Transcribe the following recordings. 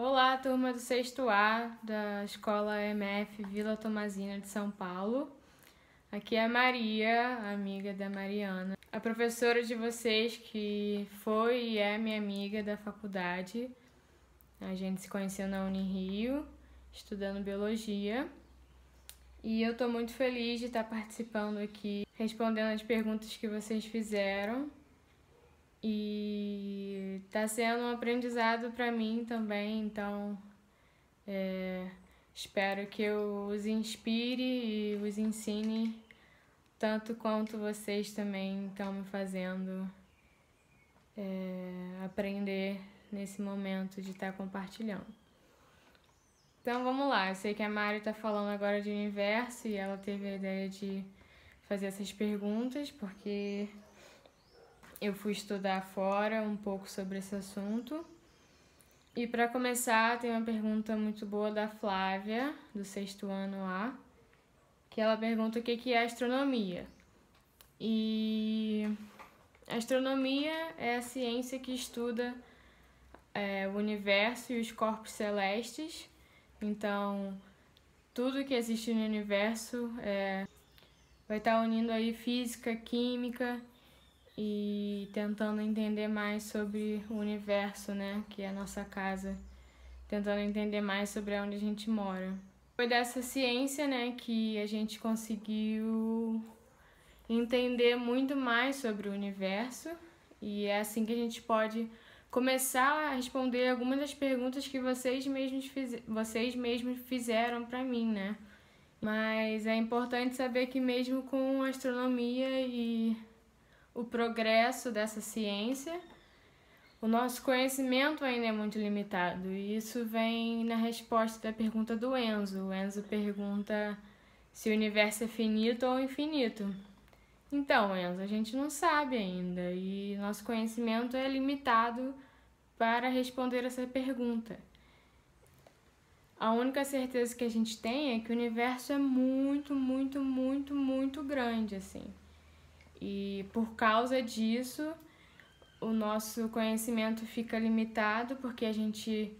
Olá, turma do sexto A da Escola MF Vila Tomazina de São Paulo. Aqui é a Maria, amiga da Mariana, a professora de vocês que foi e é minha amiga da faculdade. A gente se conheceu na Unirio, estudando biologia. E eu tô muito feliz de estar participando aqui, respondendo as perguntas que vocês fizeram. E tá sendo um aprendizado para mim também, então espero que eu os inspire e os ensine tanto quanto vocês também estão me fazendo aprender nesse momento de estar compartilhando. Então vamos lá, eu sei que a Mari tá falando agora de universo e ela teve a ideia de fazer essas perguntas porque eu fui estudar fora um pouco sobre esse assunto. E para começar, tem uma pergunta muito boa da Flávia, do sexto ano A, que ela pergunta o que é astronomia. E a astronomia é a ciência que estuda o universo e os corpos celestes. Então, tudo que existe no universo vai estar unindo aí física, química e tentando entender mais sobre o universo, né, que é a nossa casa, tentando entender mais sobre onde a gente mora. Foi dessa ciência, né, que a gente conseguiu entender muito mais sobre o universo e é assim que a gente pode começar a responder algumas das perguntas que vocês mesmos fizeram para mim, né? Mas é importante saber que mesmo com a astronomia e o progresso dessa ciência, o nosso conhecimento ainda é muito limitado. E isso vem na resposta da pergunta do Enzo. O Enzo pergunta se o universo é finito ou infinito. Então, Enzo, a gente não sabe ainda e nosso conhecimento é limitado para responder essa pergunta. A única certeza que a gente tem é que o universo é muito, muito, muito, muito grande, assim. E por causa disso, o nosso conhecimento fica limitado porque a gente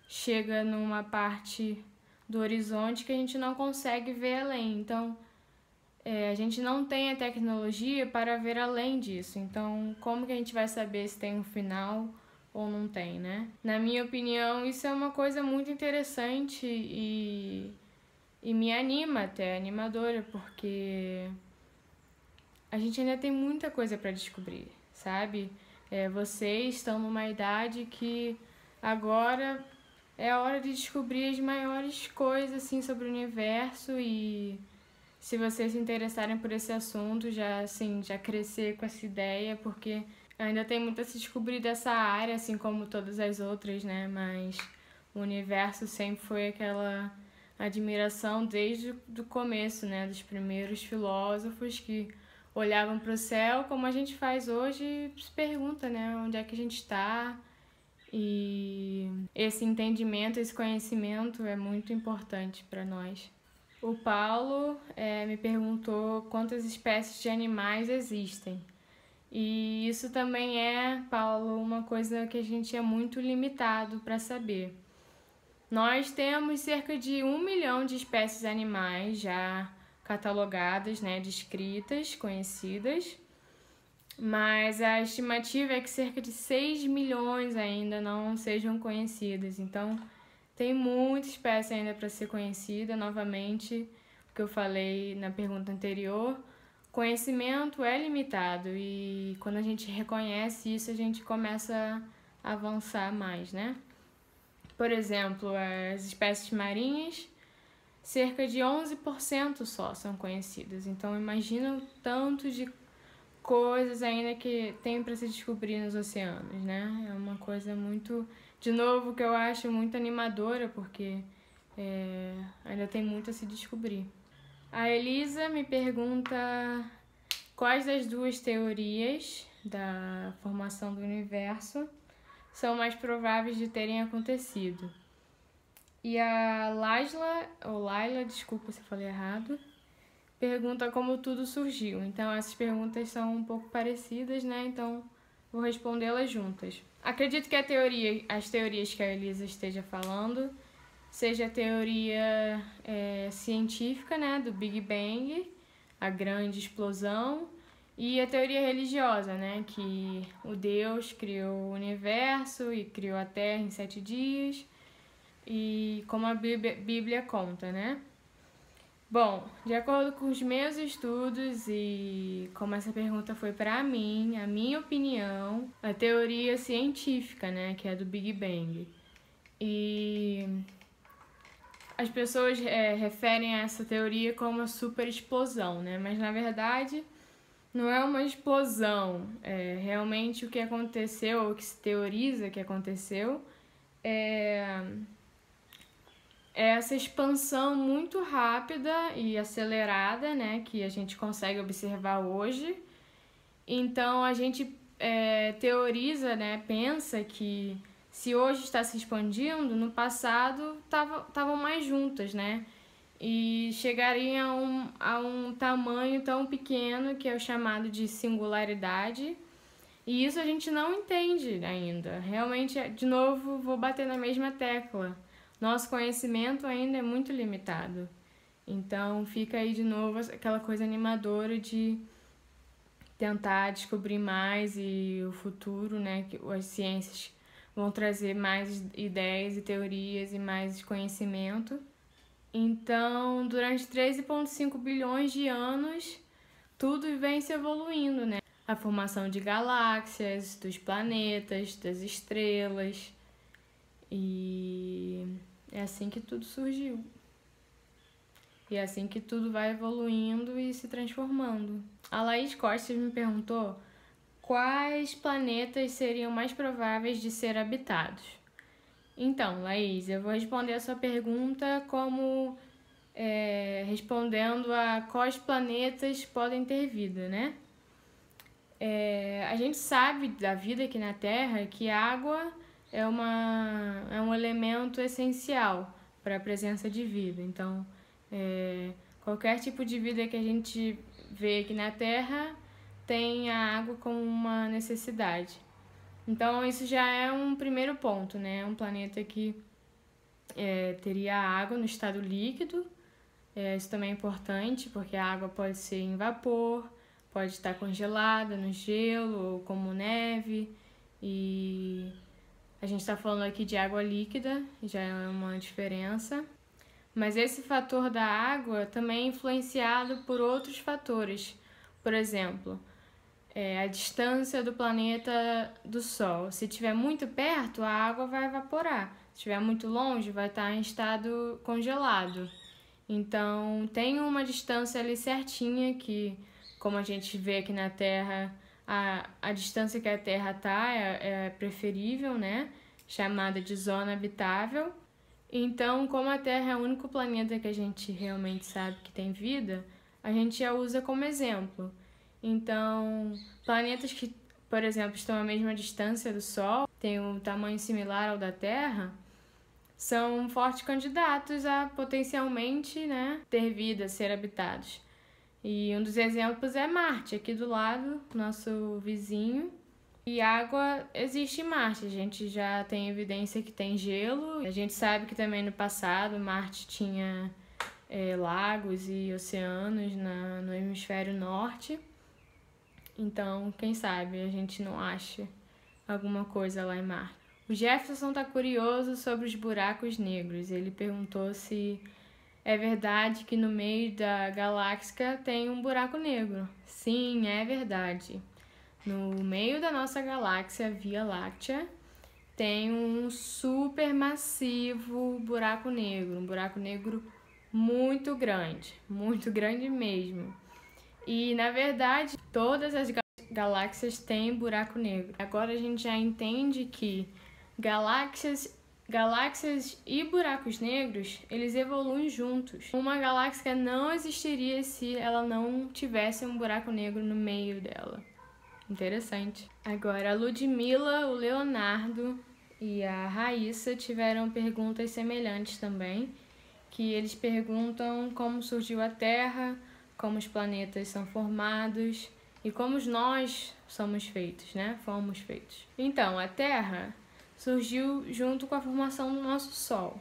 chega numa parte do horizonte que a gente não consegue ver além. Então, a gente não tem a tecnologia para ver além disso. Então, como que a gente vai saber se tem um final ou não tem, né? Na minha opinião, isso é uma coisa muito interessante e me anima até, animadora, porque a gente ainda tem muita coisa para descobrir, sabe? Vocês estão numa idade que agora é a hora de descobrir as maiores coisas assim, sobre o universo e se vocês se interessarem por esse assunto, já crescer com essa ideia, porque ainda tem muito a se descobrir dessa área, assim como todas as outras, né? Mas o universo sempre foi aquela admiração desde o começo, né? Dos primeiros filósofos que olhavam para o céu como a gente faz hoje e se pergunta, né? Onde é que a gente está? E esse entendimento, esse conhecimento é muito importante para nós. O Paulo me perguntou quantas espécies de animais existem. E isso também Paulo, uma coisa que a gente é muito limitado para saber. Nós temos cerca de 1 milhão de espécies animais já catalogadas, né, descritas, conhecidas, mas a estimativa é que cerca de 6 milhões ainda não sejam conhecidas. Então, tem muita espécie ainda para ser conhecida. Novamente, o que eu falei na pergunta anterior, conhecimento é limitado e quando a gente reconhece isso, a gente começa a avançar mais, né? Por exemplo, as espécies marinhas, cerca de 11% só são conhecidas. Então, imagina o tanto de coisas ainda que tem para se descobrir nos oceanos, né? É uma coisa muito, de novo, que eu acho muito animadora, porque ainda tem muito a se descobrir. A Elisa me pergunta quais das duas teorias da formação do universo são mais prováveis de terem acontecido. E a Laila, desculpa se eu falei errado, pergunta como tudo surgiu. Então, essas perguntas são um pouco parecidas, né? Então, vou respondê-las juntas. Acredito que as teorias que a Elisa esteja falando, seja a teoria científica, né, do Big Bang, a grande explosão, e a teoria religiosa, né, que o Deus criou o universo e criou a Terra em 7 dias, e como a Bíblia conta, né? Bom, de acordo com os meus estudos e como essa pergunta foi para mim, a minha opinião, a teoria científica, né, que é do Big Bang. E as pessoas referem a essa teoria como a superexplosão, né? Mas na verdade não é uma explosão. Realmente o que aconteceu, ou o que se teoriza que aconteceu, é essa expansão muito rápida e acelerada, né, que a gente consegue observar hoje. Então a gente teoriza, né, pensa que se hoje está se expandindo, no passado estavam mais juntas, né? E chegariam a um tamanho tão pequeno que é o chamado de singularidade. E isso a gente não entende ainda. Realmente, de novo, vou bater na mesma tecla. Nosso conhecimento ainda é muito limitado. Então fica aí de novo aquela coisa animadora de tentar descobrir mais e o futuro, né, que as ciências vão trazer mais ideias e teorias e mais conhecimento. Então, durante 13,5 bilhões de anos, tudo vem se evoluindo, né? A formação de galáxias, dos planetas, das estrelas. E é assim que tudo surgiu. E é assim que tudo vai evoluindo e se transformando. A Laís Costa me perguntou quais planetas seriam mais prováveis de ser habitados. Então, Laís, eu vou responder a sua pergunta como respondendo a quais planetas podem ter vida, né? A gente sabe da vida aqui na Terra que a água é um elemento essencial para a presença de vida. Então, qualquer tipo de vida que a gente vê aqui na Terra tem a água como uma necessidade. Então, isso já é um primeiro ponto, né? Um planeta que teria água no estado líquido. Isso também é importante, porque a água pode ser em vapor, pode estar congelada no gelo ou como neve. E a gente está falando aqui de água líquida, já é uma diferença. Mas esse fator da água também é influenciado por outros fatores. Por exemplo, a distância do planeta do Sol. Se estiver muito perto, a água vai evaporar. Se estiver muito longe, vai estar em estado congelado. Então, tem uma distância ali certinha que, como a gente vê aqui na Terra, a distância que a Terra está é preferível, né? Chamada de zona habitável. Então, como a Terra é o único planeta que a gente realmente sabe que tem vida, a gente a usa como exemplo. Então, planetas que, por exemplo, estão à mesma distância do Sol, têm um tamanho similar ao da Terra, são fortes candidatos a potencialmente, né, ter vida, ser habitados. E um dos exemplos é Marte, aqui do lado, nosso vizinho. E água existe em Marte, a gente já tem evidência que tem gelo. A gente sabe que também no passado Marte tinha lagos e oceanos no hemisfério norte. Então, quem sabe a gente não acha alguma coisa lá em Marte. O Jefferson está curioso sobre os buracos negros. Ele perguntou se é verdade que no meio da galáxia tem um buraco negro. Sim, é verdade. No meio da nossa galáxia, Via Láctea, tem um supermassivo buraco negro. Um buraco negro muito grande mesmo. E, na verdade, todas as galáxias têm buraco negro. Agora a gente já entende que galáxias e buracos negros, eles evoluem juntos. Uma galáxia não existiria se ela não tivesse um buraco negro no meio dela. Interessante. Agora, a Ludmilla, o Leonardo e a Raíssa tiveram perguntas semelhantes também, que eles perguntam como surgiu a Terra, como os planetas são formados e como nós somos feitos, né? Fomos feitos. Então, a Terra surgiu junto com a formação do nosso Sol.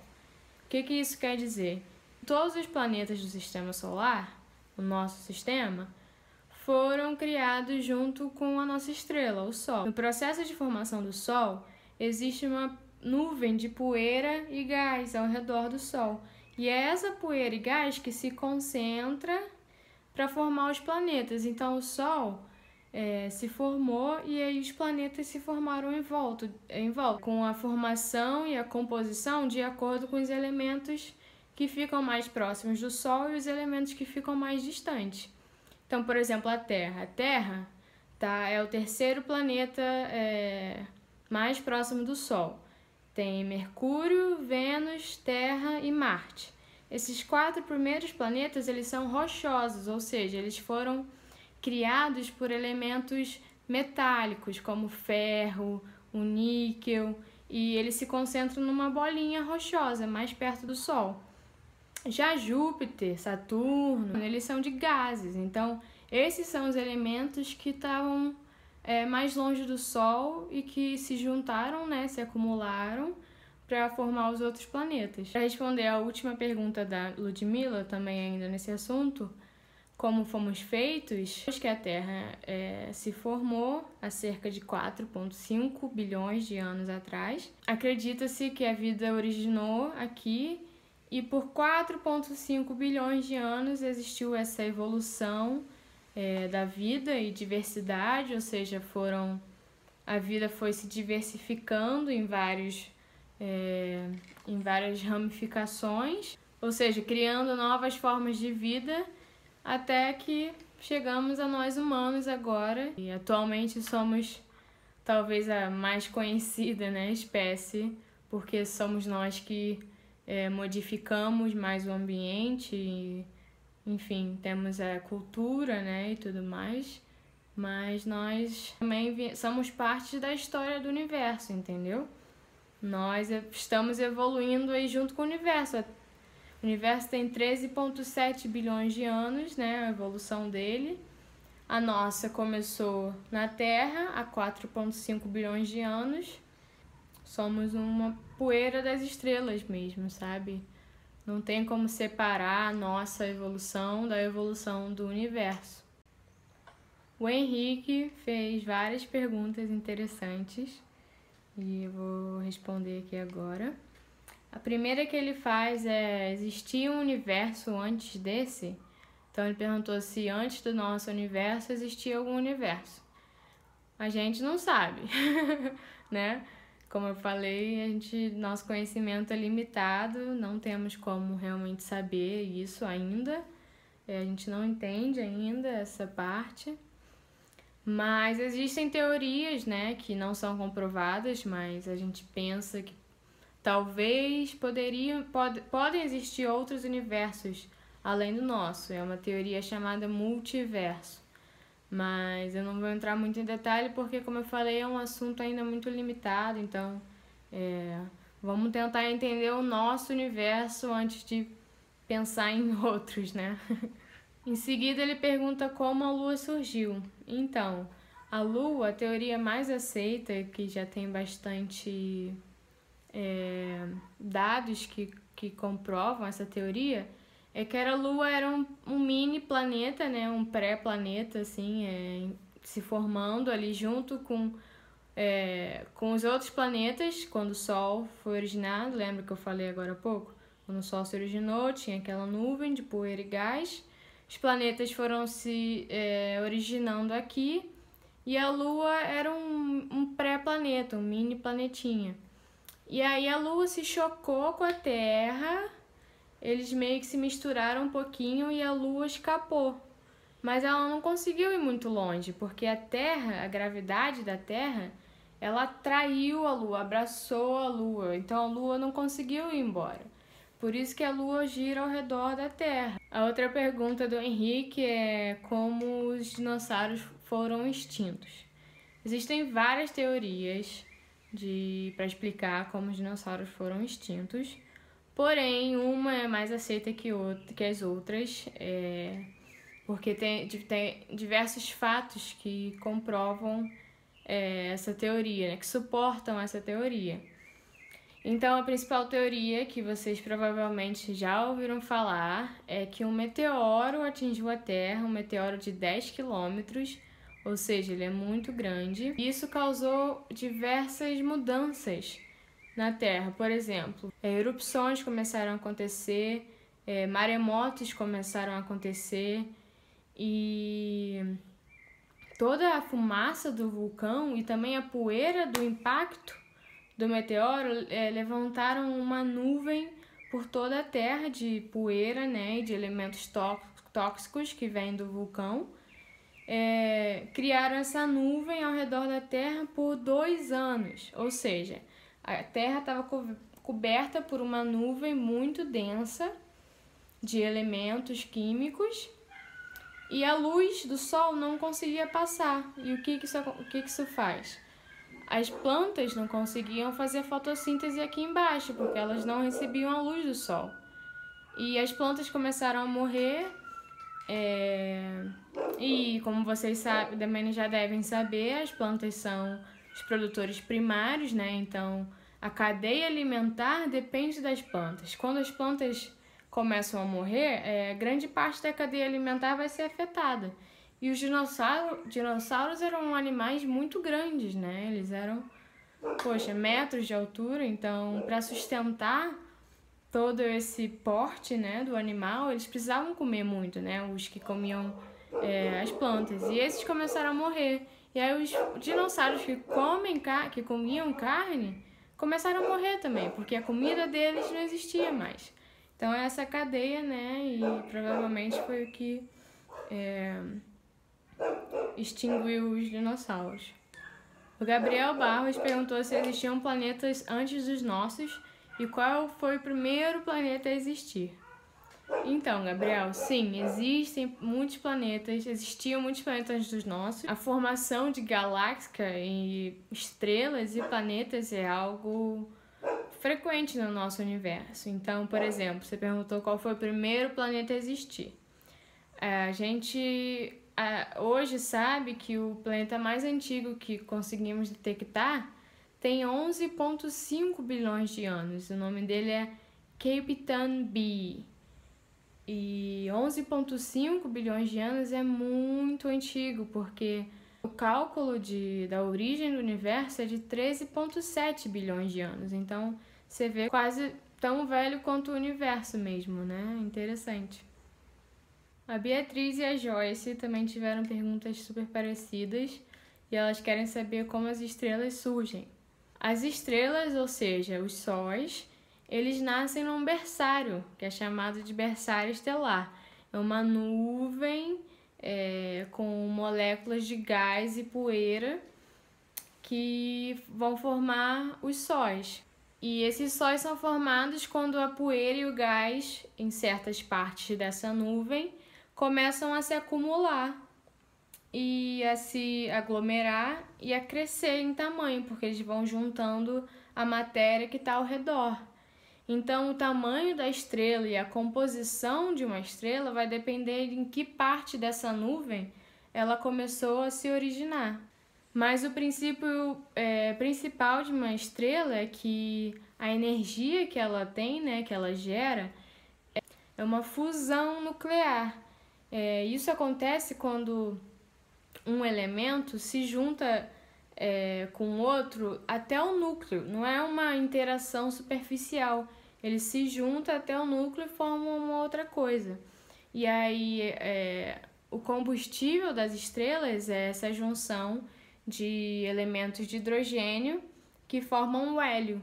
O que isso quer dizer? Todos os planetas do Sistema Solar, o nosso sistema, foram criados junto com a nossa estrela, o Sol. No processo de formação do Sol, existe uma nuvem de poeira e gás ao redor do Sol. E é essa poeira e gás que se concentra para formar os planetas. Então, o Sol se formou e aí os planetas se formaram em volta, com a formação e a composição de acordo com os elementos que ficam mais próximos do Sol e os elementos que ficam mais distantes. Então, por exemplo, a Terra. A Terra é o terceiro planeta mais próximo do Sol. Tem Mercúrio, Vênus, Terra e Marte. Esses 4 primeiros planetas, eles são rochosos, ou seja, eles foram criados por elementos metálicos, como ferro, o níquel, e eles se concentram numa bolinha rochosa, mais perto do Sol. Já Júpiter, Saturno, eles são de gases, então esses são os elementos que estavam mais longe do Sol e que se juntaram, né, se acumularam para formar os outros planetas. Para responder a última pergunta da Ludmilla, também ainda nesse assunto, como fomos feitos, que a Terra se formou há cerca de 4,5 bilhões de anos atrás. Acredita-se que a vida originou aqui e por 4,5 bilhões de anos existiu essa evolução da vida e diversidade, ou seja, a vida foi se diversificando em várias ramificações, ou seja, criando novas formas de vida até que chegamos a nós humanos agora. E atualmente somos talvez a mais conhecida, né, espécie, porque somos nós que modificamos mais o ambiente e, enfim, temos a cultura, né, e tudo mais, mas nós também somos parte da história do universo, entendeu? Nós estamos evoluindo aí junto com o universo. O universo tem 13,7 bilhões de anos, né, a evolução dele. A nossa começou na Terra há 4,5 bilhões de anos. Somos uma poeira das estrelas mesmo, sabe? Não tem como separar a nossa evolução da evolução do universo. O Henrique fez várias perguntas interessantes e eu vou responder aqui agora. A primeira que ele faz é: existia um universo antes desse? Então ele perguntou se antes do nosso universo existia algum universo. A gente não sabe, né? Como eu falei, nosso conhecimento é limitado, não temos como realmente saber isso ainda. A gente não entende ainda essa parte. Mas existem teorias, né, que não são comprovadas, mas a gente pensa que talvez podem existir outros universos além do nosso. É uma teoria chamada multiverso. Mas eu não vou entrar muito em detalhe porque, como eu falei, é um assunto ainda muito limitado. Então, vamos tentar entender o nosso universo antes de pensar em outros, né? Em seguida, ele pergunta como a Lua surgiu. Então, a Lua, a teoria mais aceita, que já tem bastante dados que comprovam essa teoria, é que a Lua era um mini planeta, né, um pré-planeta, assim, se formando ali junto com os outros planetas, quando o Sol foi originado. Lembra que eu falei agora há pouco? Quando o Sol se originou, tinha aquela nuvem de poeira e gás, os planetas foram se originando aqui, e a Lua era um pré-planeta, um mini planetinha. E aí a Lua se chocou com a Terra, eles meio que se misturaram um pouquinho e a Lua escapou. Mas ela não conseguiu ir muito longe, porque a Terra, a gravidade da Terra, ela atraiu a Lua, abraçou a Lua. Então a Lua não conseguiu ir embora. Por isso que a Lua gira ao redor da Terra. A outra pergunta do Henrique é como os dinossauros foram extintos. Existem várias teorias para explicar como os dinossauros foram extintos. Porém, uma é mais aceita que as outras. porque tem diversos fatos que comprovam essa teoria, né, que suportam essa teoria. Então, a principal teoria que vocês provavelmente já ouviram falar é que um meteoro atingiu a Terra, um meteoro de 10 quilômetros, ou seja, ele é muito grande. E isso causou diversas mudanças na Terra. Por exemplo, erupções começaram a acontecer, maremotos começaram a acontecer e toda a fumaça do vulcão e também a poeira do impacto do meteoro levantaram uma nuvem por toda a Terra de poeira, né, e de elementos tóxicos que vêm do vulcão. Criaram essa nuvem ao redor da Terra por 2 anos, ou seja, a Terra estava coberta por uma nuvem muito densa de elementos químicos e a luz do Sol não conseguia passar. E o que isso faz? As plantas não conseguiam fazer fotossíntese aqui embaixo, porque elas não recebiam a luz do sol. E as plantas começaram a morrer, e como vocês também já devem saber, as plantas são os produtores primários, né? Então, a cadeia alimentar depende das plantas. Quando as plantas começam a morrer, grande parte da cadeia alimentar vai ser afetada. E os dinossauros eram animais muito grandes, né? Eles eram, metros de altura. Então, para sustentar todo esse porte, né, do animal, eles precisavam comer muito, né? Os que comiam as plantas. E esses começaram a morrer. E aí os dinossauros que comiam carne começaram a morrer também, porque a comida deles não existia mais. Então, é essa cadeia, né? E provavelmente foi o que extinguiu os dinossauros. O Gabriel Barros perguntou se existiam planetas antes dos nossos e qual foi o primeiro planeta a existir. Então, Gabriel, sim, existiam muitos planetas antes dos nossos. A formação de galáxias e estrelas e planetas é algo frequente no nosso universo. Então, por exemplo, você perguntou qual foi o primeiro planeta a existir. A gente hoje sabe que o planeta mais antigo que conseguimos detectar tem 11,5 bilhões de anos. O nome dele é Capitan B. E 11,5 bilhões de anos é muito antigo, porque o cálculo da origem do universo é de 13,7 bilhões de anos. Então, você vê quase tão velho quanto o universo mesmo, né? Interessante. A Beatriz e a Joyce também tiveram perguntas super parecidas e elas querem saber como as estrelas surgem. As estrelas, ou seja, os sóis, eles nascem num berçário, que é chamado de berçário estelar. É uma nuvem com moléculas de gás e poeira que vão formar os sóis. E esses sóis são formados quando a poeira e o gás, em certas partes dessa nuvem, começam a se acumular e a se aglomerar e a crescer em tamanho, porque eles vão juntando a matéria que está ao redor. Então, o tamanho da estrela e a composição de uma estrela vai depender em que parte dessa nuvem ela começou a se originar. Mas o princípio principal de uma estrela é que a energia que ela tem, né, que ela gera, é uma fusão nuclear. Isso acontece quando um elemento se junta com outro até o núcleo. Não é uma interação superficial. Ele se junta até o núcleo e forma uma outra coisa. E aí o combustível das estrelas é essa junção de elementos de hidrogênio que formam o hélio.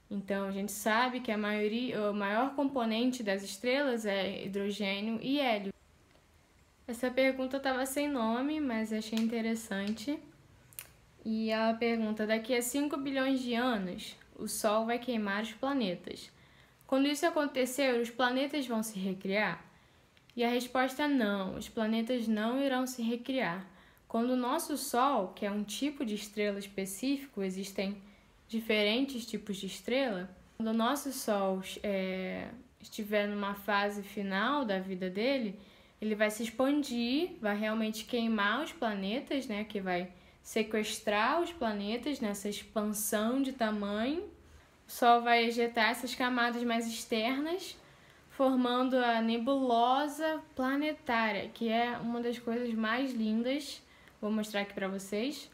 Então, a gente sabe que o maior componente das estrelas é hidrogênio e hélio. Essa pergunta estava sem nome, mas achei interessante. E ela pergunta: daqui a 5 bilhões de anos, o Sol vai queimar os planetas. Quando isso acontecer, os planetas vão se recriar? E a resposta é não, os planetas não irão se recriar. Quando o nosso Sol, que é um tipo de estrela específico, existem diferentes tipos de estrela, quando o nosso Sol estiver numa fase final da vida dele, ele vai se expandir, vai realmente queimar os planetas, né? Que vai sequestrar os planetas nessa expansão de tamanho. O Sol vai ejetar essas camadas mais externas, formando a nebulosa planetária, que é uma das coisas mais lindas. Vou mostrar aqui para vocês.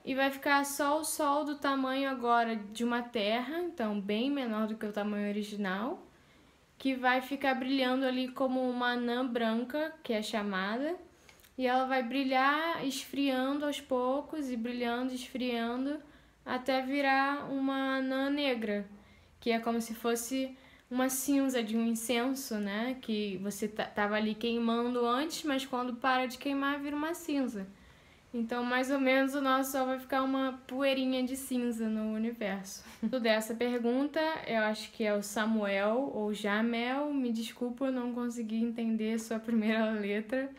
E vai ficar só o Sol do tamanho agora de uma Terra, então bem menor do que o tamanho original, que vai ficar brilhando ali como uma anã branca, que é chamada, e ela vai brilhar esfriando aos poucos e brilhando, esfriando, até virar uma anã negra, que é como se fosse uma cinza de um incenso, né? Que você tava ali queimando antes, mas quando para de queimar vira uma cinza. Então, mais ou menos, o nosso Sol vai ficar uma poeirinha de cinza no universo. Tudo dessa pergunta, eu acho que é o Samuel ou Jamel. Me desculpa, eu não consegui entender sua primeira letra.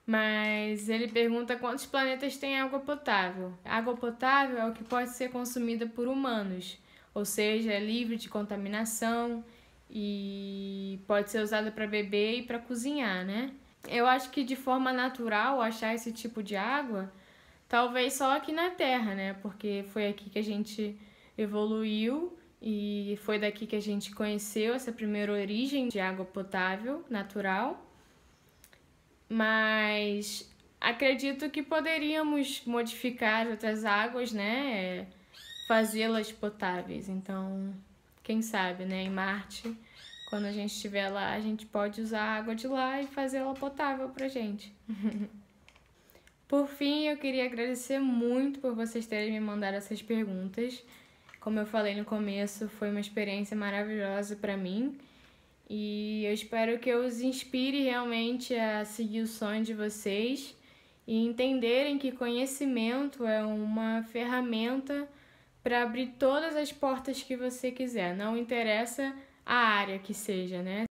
Mas ele pergunta quantos planetas têm água potável. Água potável é o que pode ser consumida por humanos, ou seja, é livre de contaminação e pode ser usada para beber e para cozinhar, né? Eu acho que de forma natural achar esse tipo de água, talvez só aqui na Terra, né? Porque foi aqui que a gente evoluiu e foi daqui que a gente conheceu essa primeira origem de água potável natural. Mas acredito que poderíamos modificar outras águas, né? Fazê-las potáveis. Então, quem sabe, né? Em Marte, quando a gente estiver lá, a gente pode usar a água de lá e fazê-la potável pra gente. Por fim, eu queria agradecer muito por vocês terem me mandado essas perguntas. Como eu falei no começo, foi uma experiência maravilhosa pra mim. E eu espero que eu os inspire realmente a seguir o sonho de vocês e entenderem que conhecimento é uma ferramenta para abrir todas as portas que você quiser. Não interessa a área que seja, né?